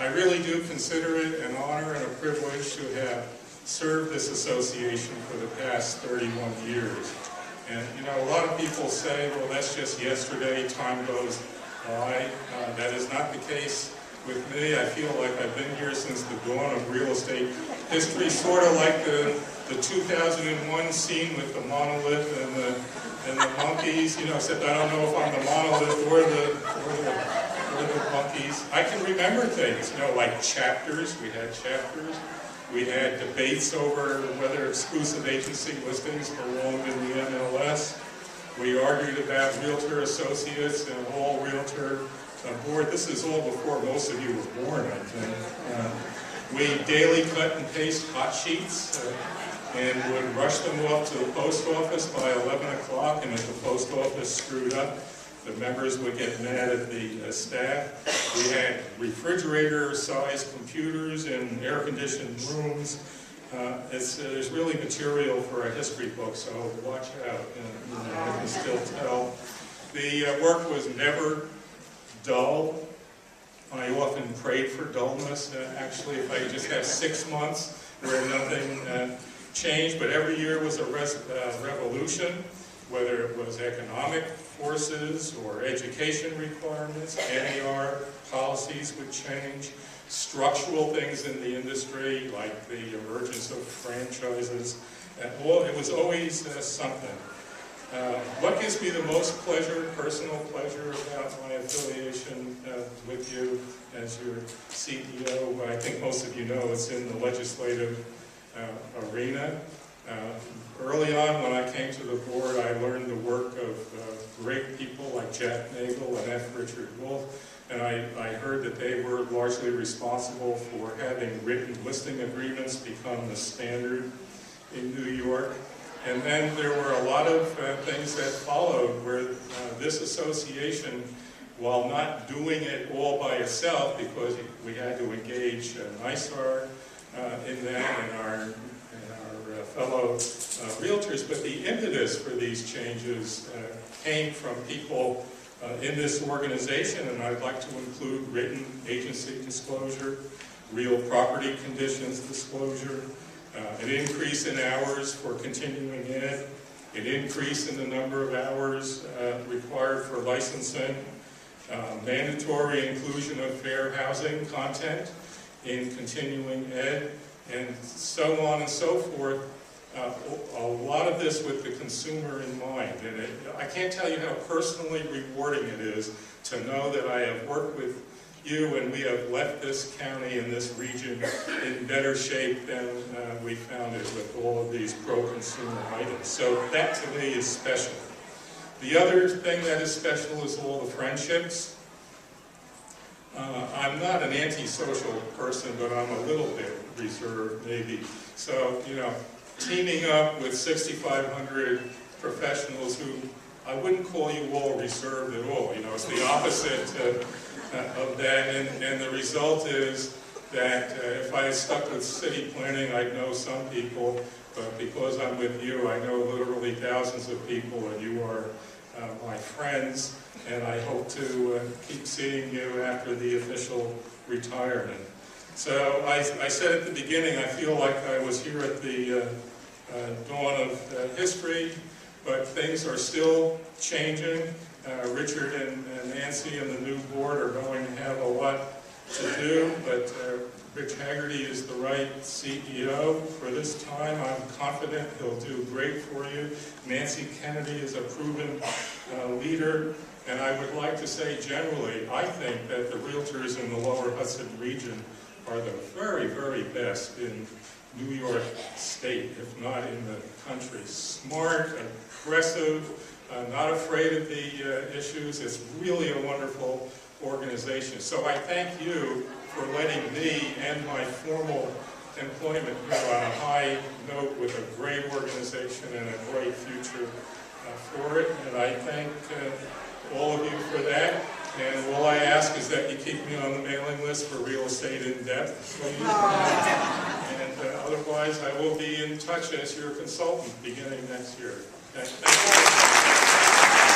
I really do consider it an honor and a privilege to have served this association for the past 31 years. And you know, a lot of people say, well, that's just yesterday, time goes by. That is not the case with me. I feel like I've been here since the dawn of real estate history, sort of like the 2001 scene with the monolith and the monkeys, you know, except I don't know if I'm the monolith or the monkeys. I can remember things, you know, like chapters. We had chapters. We had debates over whether exclusive agency listings belonged in the MLS. We argued about realtor associates and all realtor board. This is all before most of you were born, I think. We daily cut and paste hot sheets and would rush them off to the post office by 11 o'clock, and if the post office screwed up, the members would get mad at the staff. We had refrigerator-sized computers in air-conditioned rooms. There's really material for a history book, so watch out. You know, I can still tell. The work was never dull. I often prayed for dullness. Actually, if I could just have 6 months where nothing changed, but every year was a revolution, whether it was economic forces or education requirements, NAR policies would change, structural things in the industry like the emergence of franchises. It was always something. What gives me the most pleasure, personal pleasure, about my affiliation with you as your CEO? I think most of you know it's in the legislative arena. Early on, when I came to the board, I learned the work of great people like Jack Nagel and F. Richard Wolf, and I heard that they were largely responsible for having written listing agreements become the standard in New York. And then there were a lot of things that followed where this association, while not doing it all by itself, because we had to engage NYSAR in that and our fellow realtors, but the impetus for these changes came from people in this organization, and I'd like to include written agency disclosure, real property conditions disclosure, an increase in hours for continuing ed, an increase in the number of hours required for licensing, mandatory inclusion of fair housing content in continuing ed, and so on and so forth. A lot of this with the consumer in mind. And I can't tell you how personally rewarding it is to know that I have worked with you and we have left this county and this region in better shape than we found it with all of these pro-consumer items. So that to me is special. The other thing that is special is all the friendships. I'm not an antisocial person, but I'm a little bit reserved, maybe. So, you know, teaming up with 6,500 professionals who I wouldn't call you all reserved at all. You know, it's the opposite of that, and the result is that if I stuck with city planning, I'd know some people, but because I'm with you, I know literally thousands of people, and you are my friends, and I hope to keep seeing you after the official retirement. So I said at the beginning, I feel like I was here at the dawn of history, but things are still changing. Richard and Nancy and the new board are going to have a lot to do, but Rich Haggerty is the right CEO for this time. I'm confident he'll do great for you. Nancy Kennedy is a proven leader, and I would like to say generally, I think that the realtors in the lower Hudson region are the very, very best in New York State, if not in the country. Smart, aggressive, not afraid of the issues. It's really a wonderful organization. So I thank you for letting me end my formal employment here on a high note with a great organization and a bright future for it. And I thank all of you for that. And all I ask is that you keep me on the mailing list for Real Estate in Depth, please. And otherwise, I will be in touch as your consultant beginning next year. Thank you.